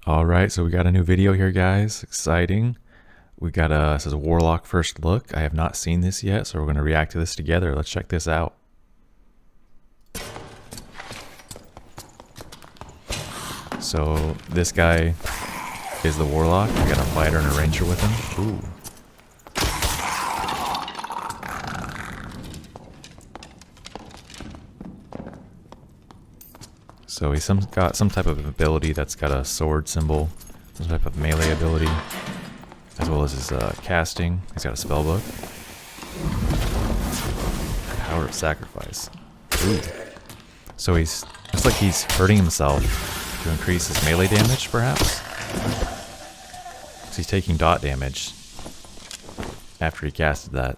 All right, so we got a new video here, guys. Exciting. We got this is a Warlock first look. I have not seen this yet, so we're going to react to this together. Let's check this out. So this guy is the Warlock. We got a fighter and a ranger with him. Ooh. So he's got some type of ability that's got a sword symbol, some type of melee ability, as well as his casting. He's got a spell book. Power of sacrifice. Ooh. So looks like he's hurting himself to increase his melee damage, perhaps. So he's taking dot damage after he casted that.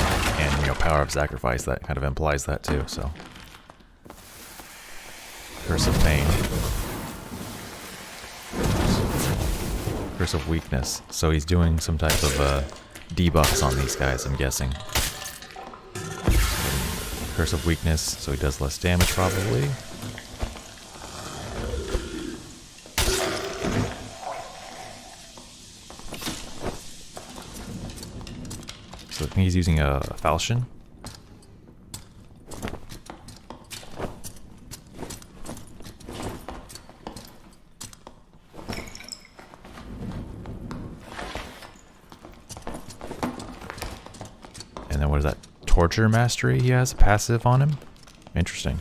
And, power of sacrifice, that kind of implies that too, so. Curse of pain. Curse of weakness. So he's doing some type of debuffs on these guys, I'm guessing. Curse of weakness, so he does less damage probably. So I think he's using a falchion. And then what is that? Torture Mastery he has a passive on him? Interesting.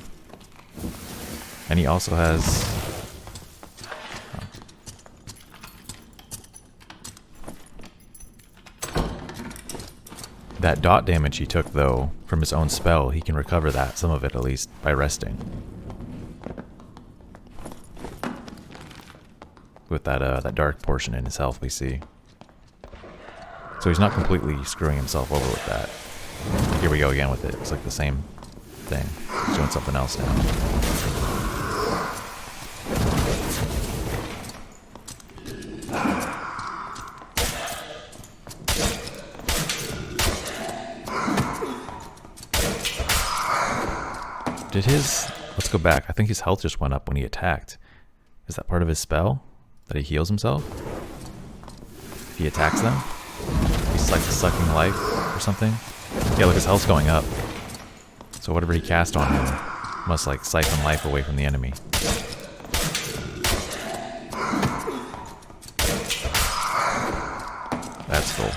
And he also has... that dot damage he took, though, from his own spell, he can recover that, some of it at least, by resting. With that dark portion in his health we see. So he's not completely screwing himself over with that. Here we go again with it. It's like the same thing. He's doing something else now. Let's go back. I think his health just went up when he attacked. Is that part of his spell? That he heals himself? If he attacks them? He's like sucking life or something? Yeah, look, his health's going up. So whatever he cast on him must like siphon life away from the enemy. That's cool.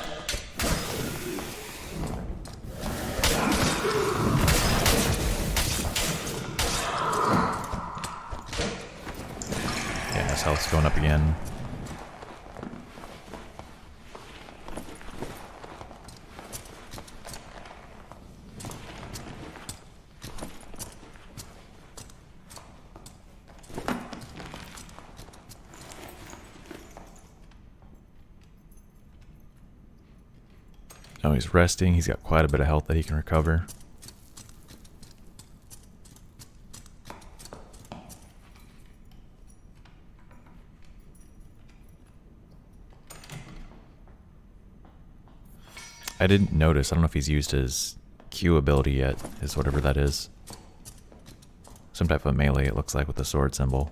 Yeah, his health's going up again. Oh, he's resting. He's got quite a bit of health that he can recover. I didn't notice. I don't know if he's used his Q ability yet. His whatever that is. Some type of melee, it looks like, with the sword symbol.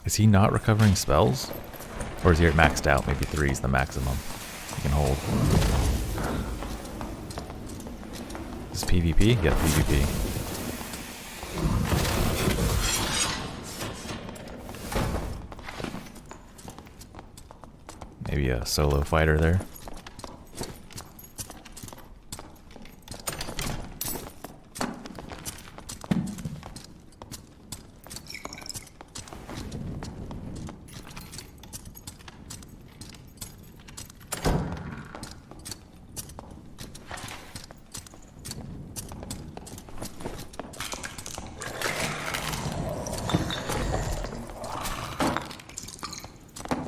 Is he not recovering spells? Or is he maxed out? Maybe 3 is the maximum he can hold. Is this PvP? Yeah, PvP. Maybe a solo fighter there.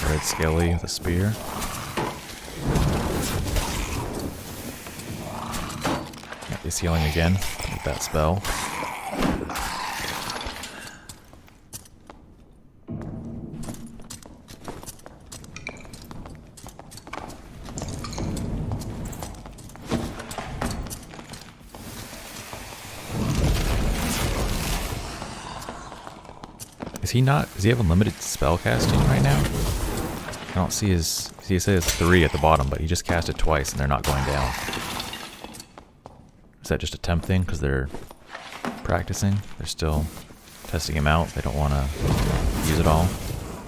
Red Skelly with a spear. He's healing again with that spell. Is he not? Does he have unlimited spell casting right now? I don't see his... He says 3 at the bottom, but he just cast it twice and they're not going down. Is that just a temp thing? Because they're practicing? They're still testing him out. They don't want to use it all.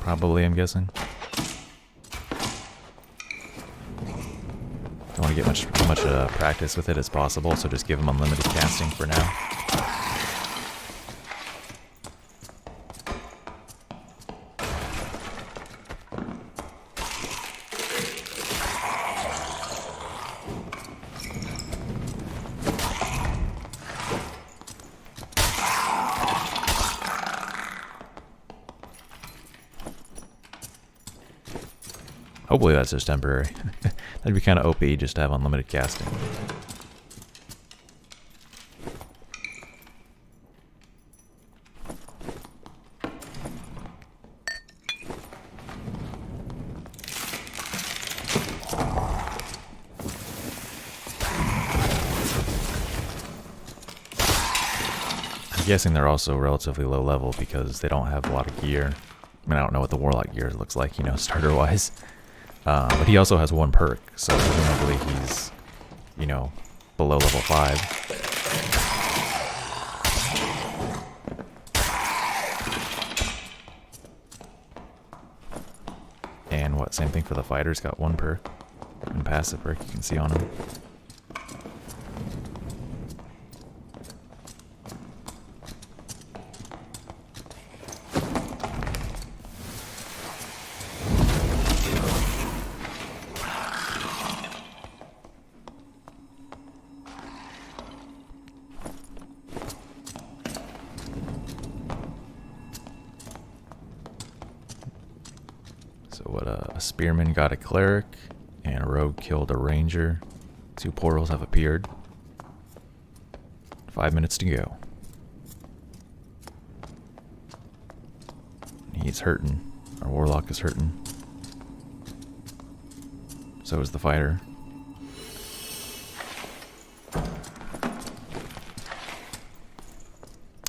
Probably, I'm guessing. Don't want to get much practice with it as possible, so just give him unlimited casting for now. Hopefully that's just temporary. That'd be kind of OP just to have unlimited casting. I'm guessing they're also relatively low level because they don't have a lot of gear. I mean, I don't know what the Warlock gear looks like, you know, starter-wise. But he also has 1 perk, so presumably he's, you know, below level 5. And what, same thing for the fighters, got 1 perk. And passive perk you can see on him. So what, a spearman got a cleric, and a rogue killed a ranger. 2 portals have appeared. 5 minutes to go. He's hurting. Our warlock is hurting. So is the fighter.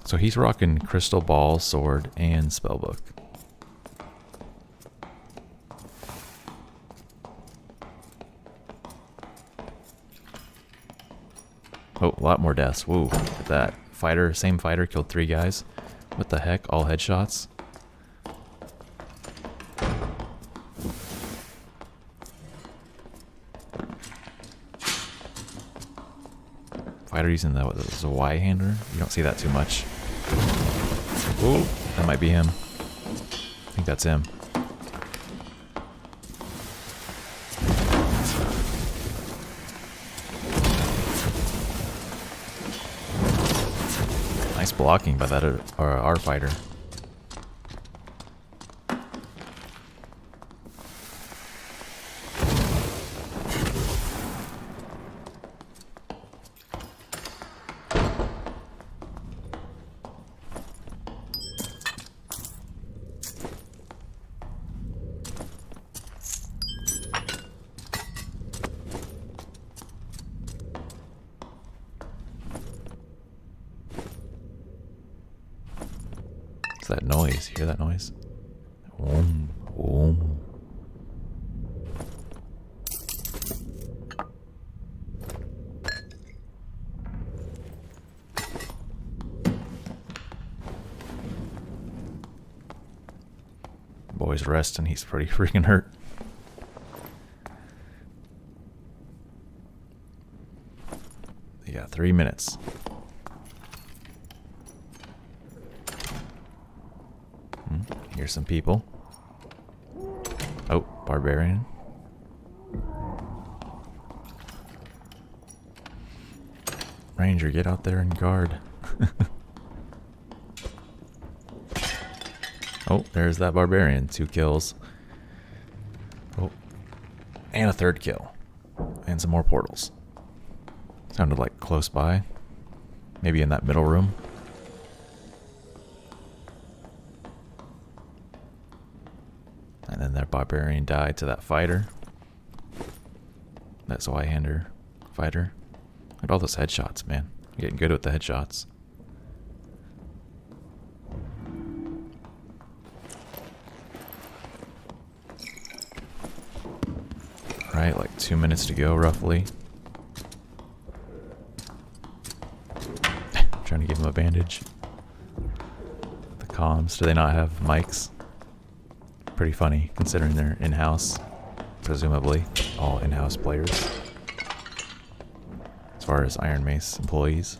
So he's rocking crystal ball, sword, and spellbook. Oh, a lot more deaths. Whoa, look at that. Fighter, same fighter killed 3 guys. What the heck? All headshots? Fighter using the, what, the Y-hander? You don't see that too much. Ooh, that might be him. I think that's him. Nice blocking by that our fighter. That noise, you hear that noise? Boom, boom. Boy's resting, he's pretty freaking hurt. You got 3 minutes. Here's some people. Oh, barbarian. Ranger, get out there and guard. Oh, there's that barbarian. 2 kills. Oh, and a 3rd kill. And some more portals. Sounded like close by. Maybe in that middle room. And then that barbarian died to that fighter. That's a Y-hander fighter. Look at all those headshots, man. I'm getting good with the headshots. Right, like 2 minutes to go, roughly. Trying to give him a bandage. The comms, do they not have mics? Pretty funny, considering they're in-house. Presumably, all in-house players. As far as Iron Mace employees.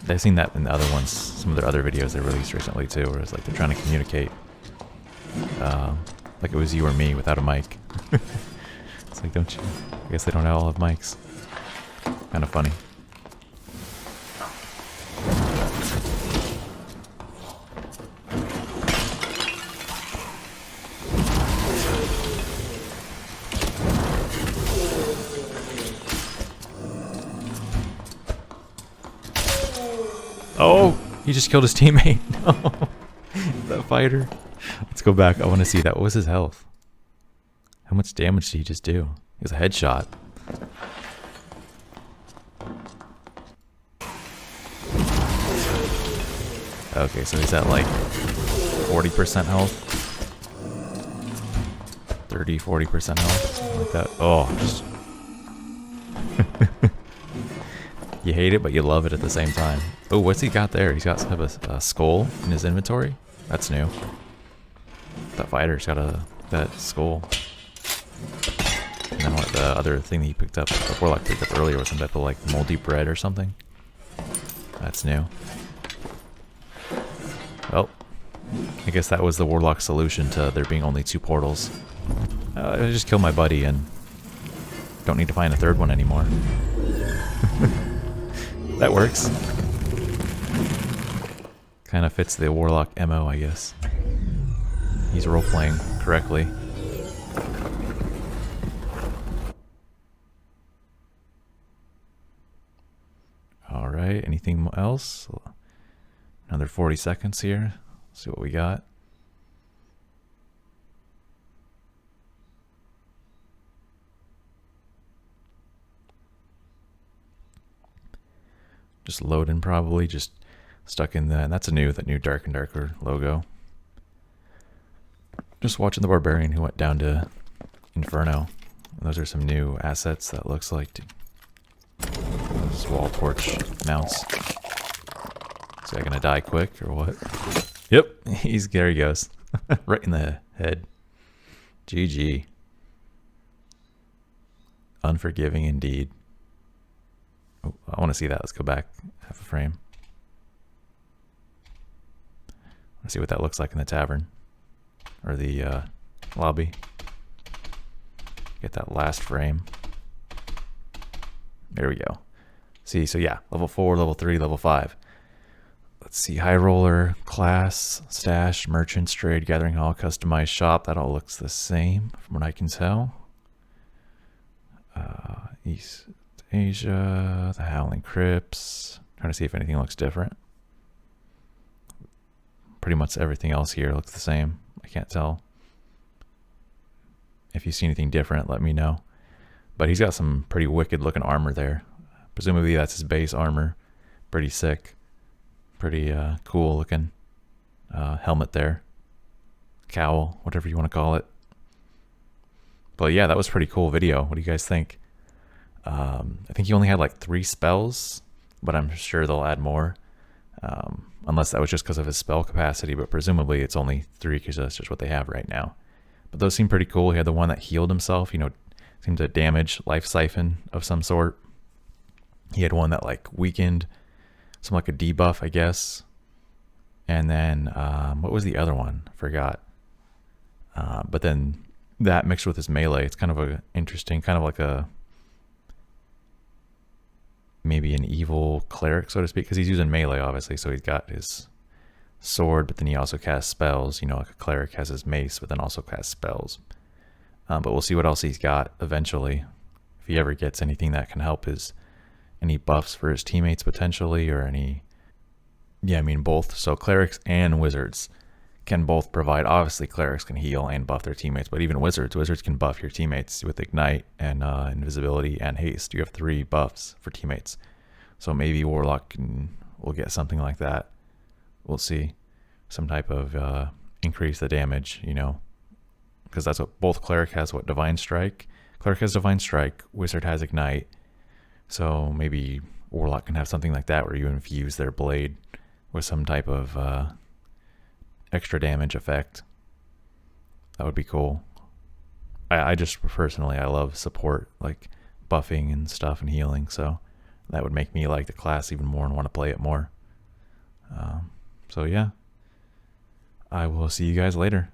I've seen that in the other ones, some of their other videos they released recently too, where it's like they're trying to communicate like it was you or me without a mic. It's like, don't you? I guess they don't all have mics. Kind of funny. Oh, he just killed his teammate. No, that fighter. Let's go back. I want to see that. What was his health? How much damage did he just do? It was a headshot. Okay, so he's at like 40% health. 30, 40% health. Something like that. Oh, just... You hate it, but you love it at the same time. Oh, what's he got there? He's got kind of a skull in his inventory. That's new. That fighter's got that skull. And then what, the other thing that he picked up, the Warlock picked up earlier, was some type of like moldy bread or something. That's new. Well, I guess that was the Warlock solution to there being only 2 portals. I just killed my buddy and don't need to find a third one anymore. That works. Kind of fits the Warlock MO, I guess. He's role-playing correctly. Alright, anything else? Another 40 seconds here. Let's see what we got. Just loading probably, just stuck in that. And that's that new Dark and Darker logo. Just watching the Barbarian who went down to Inferno. And those are some new assets that looks like. Those wall porch mounts. Is that gonna die quick or what? Yep, there he goes. Right in the head. GG. Unforgiving indeed. Oh, I want to see that. Let's go back half a frame. Let's see what that looks like in the tavern. Or the lobby. Get that last frame. There we go. See, so yeah, level 4, level 3, level 5. Let's see, High Roller, Class, Stash, Merchants, Trade, Gathering Hall, Customized Shop. That all looks the same from what I can tell. East Asia, the Howling Crypts. Trying to see if anything looks different. Pretty much everything else here looks the same. I can't tell. If you see anything different, let me know. But he's got some pretty wicked looking armor there. Presumably that's his base armor. Pretty sick. Pretty cool looking helmet there. Cowl, whatever you want to call it. But yeah, that was a pretty cool video. What do you guys think? I think he only had like 3 spells, but I'm sure they'll add more. Unless that was just because of his spell capacity, but presumably it's only 3 because that's just what they have right now. But those seem pretty cool. He had the one that healed himself, you know, seemed to damage life siphon of some sort. He had one that like weakened, some like a debuff, I guess. And then, what was the other one? I forgot. But then that mixed with his melee, it's kind of a interesting, kind of like a, maybe an evil cleric, so to speak, because he's using melee, obviously. So he's got his sword, but then he also casts spells. You know, like a cleric has his mace, but then also casts spells. But we'll see what else he's got eventually. If he ever gets anything that can help his, any buffs for his teammates potentially, or any, yeah, I mean both. So clerics and wizards can both provide, obviously clerics can heal and buff their teammates, but even wizards can buff your teammates with ignite and invisibility and haste. You have 3 buffs for teammates. So maybe Warlock will get something like that. We'll see. some type of increase the damage, you know, because that's what both cleric has. What, divine strike? Cleric has divine strike, wizard has ignite. So maybe warlock can have something like that where you infuse their blade with some type of extra damage effect. That would be cool. I just personally, I love support, like buffing and stuff and healing, so that would make me like the class even more and want to play it more. So yeah, I will see you guys later.